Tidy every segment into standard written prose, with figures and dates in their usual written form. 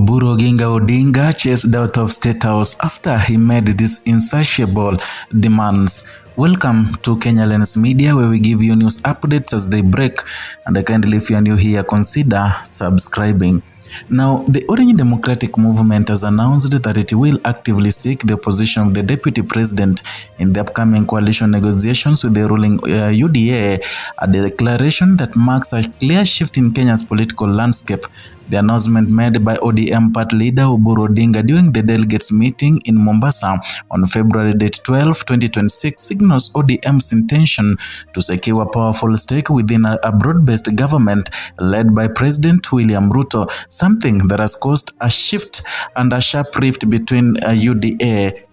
Oburu Odinga chased out of Statehouse after he made these insatiable demands. Welcome to Kenya Lens Media, where we give you news updates as they break, and kindly, if you are new here, consider subscribing. Now, the Orange Democratic Movement has announced that it will actively seek the opposition of the Deputy President in the upcoming coalition negotiations with the ruling UDA, a declaration that marks a clear shift in Kenya's political landscape. The announcement made by ODM party leader Oburu Odinga during the delegates meeting in Mombasa on February 12, 2026 signals ODM's intention to secure a powerful stake within a broad-based government led by President William Ruto, something that has caused a shift and a sharp rift between UDA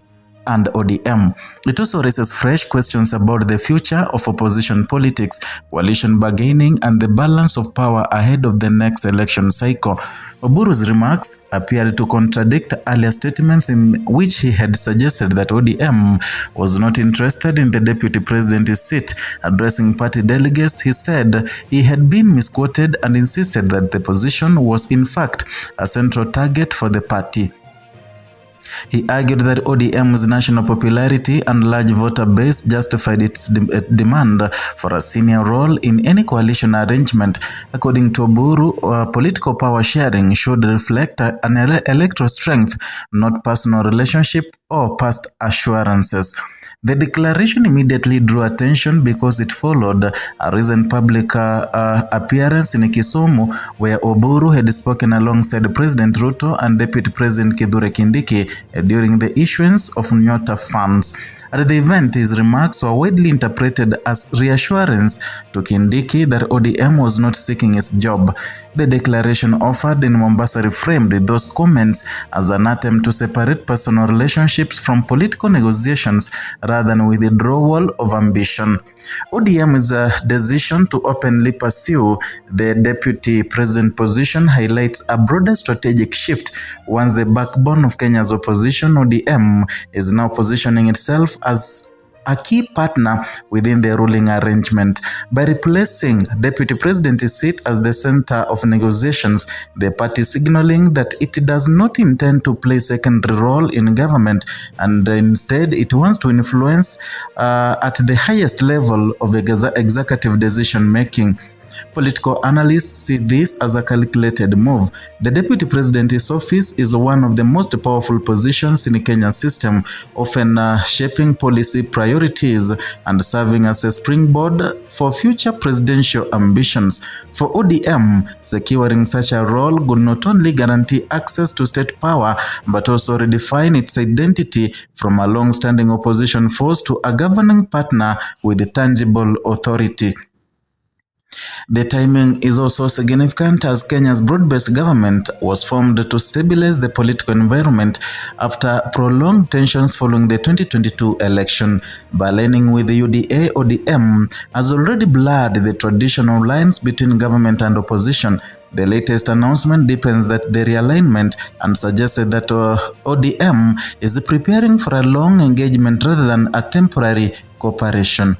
and ODM. It also raises fresh questions about the future of opposition politics, coalition bargaining, and the balance of power ahead of the next election cycle. Oburu's remarks appeared to contradict earlier statements in which he had suggested that ODM was not interested in the deputy president's seat. Addressing party delegates, he said he had been misquoted and insisted that the position was in fact a central target for the party. He argued that ODM's national popularity and large voter base justified its demand for a senior role in any coalition arrangement. According to Oburu, political power sharing should reflect an electoral strength, not personal relationship or past assurances. The declaration immediately drew attention because it followed a recent public appearance in Kisumu, where Oburu had spoken alongside President Ruto and Deputy President Kindiki during the issuance of Nyota funds. At the event, his remarks were widely interpreted as reassurance to Kindiki that ODM was not seeking his job. The declaration offered in Mombasa reframed those comments as an attempt to separate personal relationships from political negotiations rather than withdrawal of ambition. ODM's decision to openly pursue the deputy president position highlights a broader strategic shift once the backbone of Kenya's opposition, ODM, is now positioning itself as a key partner within the ruling arrangement. By replacing Deputy President's seat as the center of negotiations, the party is signaling that it does not intend to play a secondary role in government, and instead it wants to influence at the highest level of executive decision-making. Political analysts see this as a calculated move. The Deputy President's office is one of the most powerful positions in the Kenyan system, often shaping policy priorities and serving as a springboard for future presidential ambitions. For ODM, securing such a role would not only guarantee access to state power, but also redefine its identity from a long-standing opposition force to a governing partner with tangible authority. The timing is also significant as Kenya's broad-based government was formed to stabilize the political environment after prolonged tensions following the 2022 election. By aligning with the UDA, ODM has already blurred the traditional lines between government and opposition. The latest announcement deepens that the realignment and suggested that ODM is preparing for a long engagement rather than a temporary cooperation.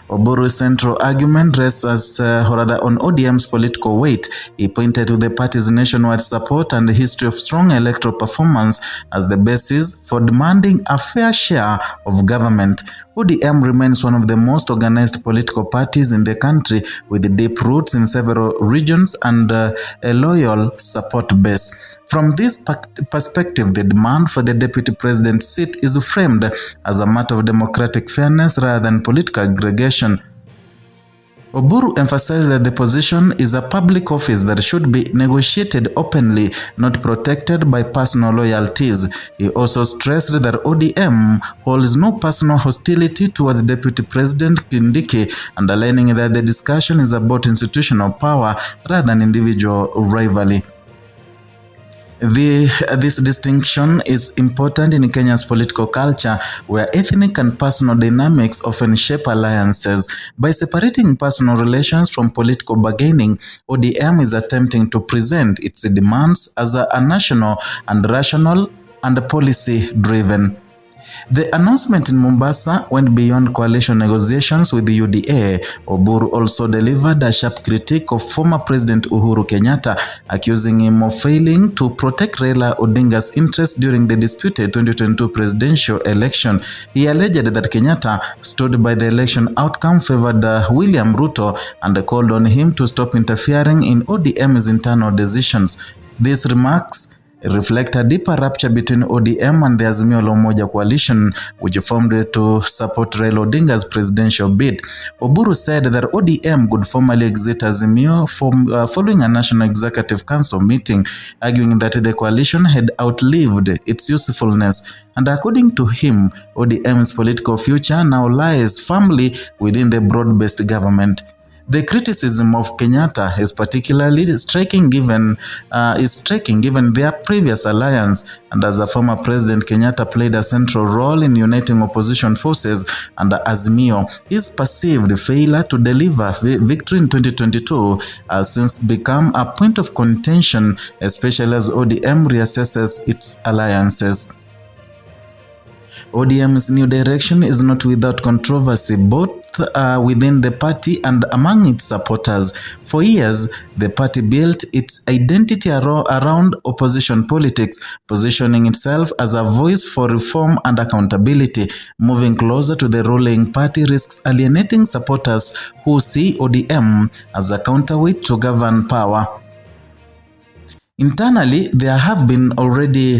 Oburu's central argument rests on ODM's political weight. He pointed to the party's nationwide support and the history of strong electoral performance as the basis for demanding a fair share of government. ODM remains one of the most organized political parties in the country, with deep roots in several regions and a loyal support base. From this perspective, the demand for the deputy president's seat is framed as a matter of democratic fairness rather than political aggregation. Oburu emphasized that the position is a public office that should be negotiated openly, not protected by personal loyalties. He also stressed that ODM holds no personal hostility towards Deputy President Kindiki, underlining that the discussion is about institutional power rather than individual rivalry. This distinction is important in Kenya's political culture, where ethnic and personal dynamics often shape alliances. By separating personal relations from political bargaining, ODM is attempting to present its demands as a national and rational and policy-driven. The announcement in Mombasa went beyond coalition negotiations with the UDA. Oburu also delivered a sharp critique of former President Uhuru Kenyatta, accusing him of failing to protect Raila Odinga's interests during the disputed 2022 presidential election. He alleged that Kenyatta stood by the election outcome, favored William Ruto, and called on him to stop interfering in ODM's internal decisions. These remarks reflect a deeper rupture between ODM and the Azimio la Umoja coalition, which formed to support Raila Odinga's presidential bid. Oburu said that ODM would formally exit Azimio following a National Executive Council meeting, arguing that the coalition had outlived its usefulness. And according to him, ODM's political future now lies firmly within the broad-based government. The criticism of Kenyatta is particularly striking given their previous alliance, and as a former president, Kenyatta played a central role in uniting opposition forces, and Azimio. His perceived failure to deliver victory in 2022 has since become a point of contention, especially as ODM reassesses its alliances. ODM's new direction is not without controversy, both within the party and among its supporters. For years, the party built its identity around opposition politics, positioning itself as a voice for reform and accountability. Moving closer to the ruling party risks alienating supporters who see ODM as a counterweight to govern power. Internally, there have been already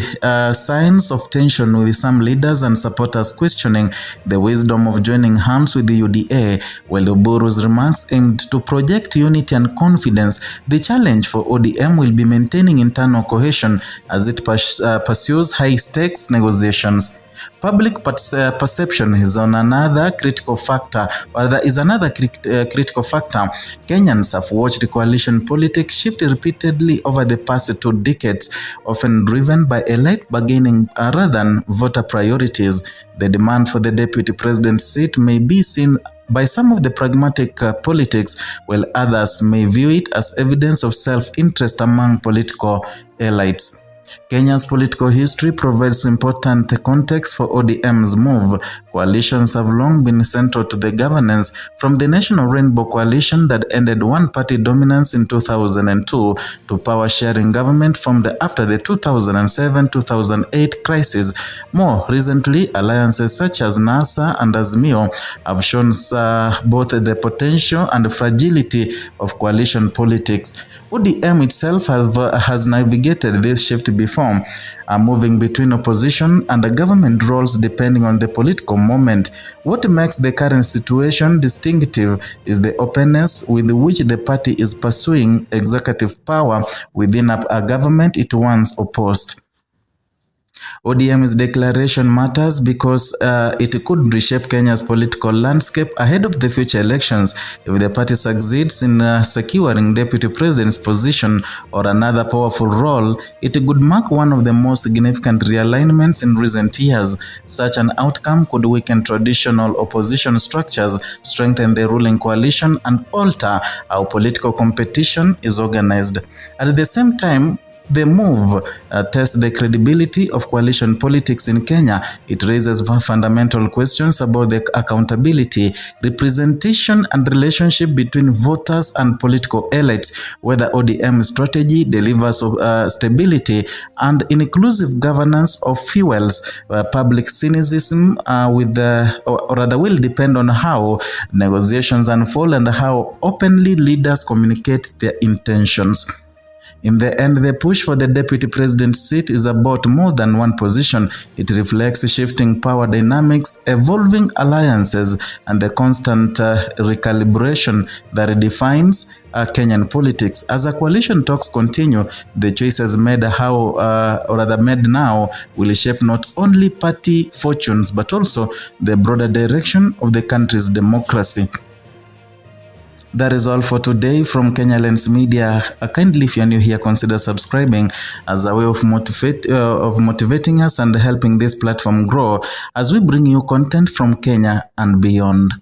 signs of tension, with some leaders and supporters questioning the wisdom of joining hands with the UDA, while Oburu's remarks aimed to project unity and confidence. The challenge for ODM will be maintaining internal cohesion as it pursues high-stakes negotiations. Public perception is another critical factor. Kenyans have watched coalition politics shift repeatedly over the past 2 decades, often driven by elite bargaining rather than voter priorities. The demand for the deputy president's seat may be seen by some of the pragmatic politics, while others may view it as evidence of self-interest among political elites. Kenya's political history provides important context for ODM's move. Coalitions have long been central to the governance, from the National Rainbow Coalition that ended one-party dominance in 2002 to power-sharing government formed after the 2007-2008 crisis. More recently, alliances such as NASA and Azimio have shown both the potential and the fragility of coalition politics. ODM itself has navigated this shift before, moving between opposition and the government roles depending on the political moment. What makes the current situation distinctive is the openness with which the party is pursuing executive power within a government it once opposed. ODM's declaration matters because it could reshape Kenya's political landscape ahead of the future elections. If the party succeeds in securing deputy president's position or another powerful role, it could mark one of the most significant realignments in recent years. Such an outcome could weaken traditional opposition structures, strengthen the ruling coalition, and alter how political competition is organized. At the same time, the move tests the credibility of coalition politics in Kenya. It raises fundamental questions about the accountability, representation, and relationship between voters and political elites, whether ODM strategy delivers stability and inclusive governance or fuels public cynicism will depend on how negotiations unfold and how openly leaders communicate their intentions. In the end, the push for the deputy president's seat is about more than one position. It reflects shifting power dynamics, evolving alliances, and the constant recalibration that defines Kenyan politics. As the coalition talks continue, the choices made now will shape not only party fortunes but also the broader direction of the country's democracy. That is all for today from Kenya Lens Media. Kindly, if you are new here, consider subscribing as a way of motivating us and helping this platform grow as we bring you content from Kenya and beyond.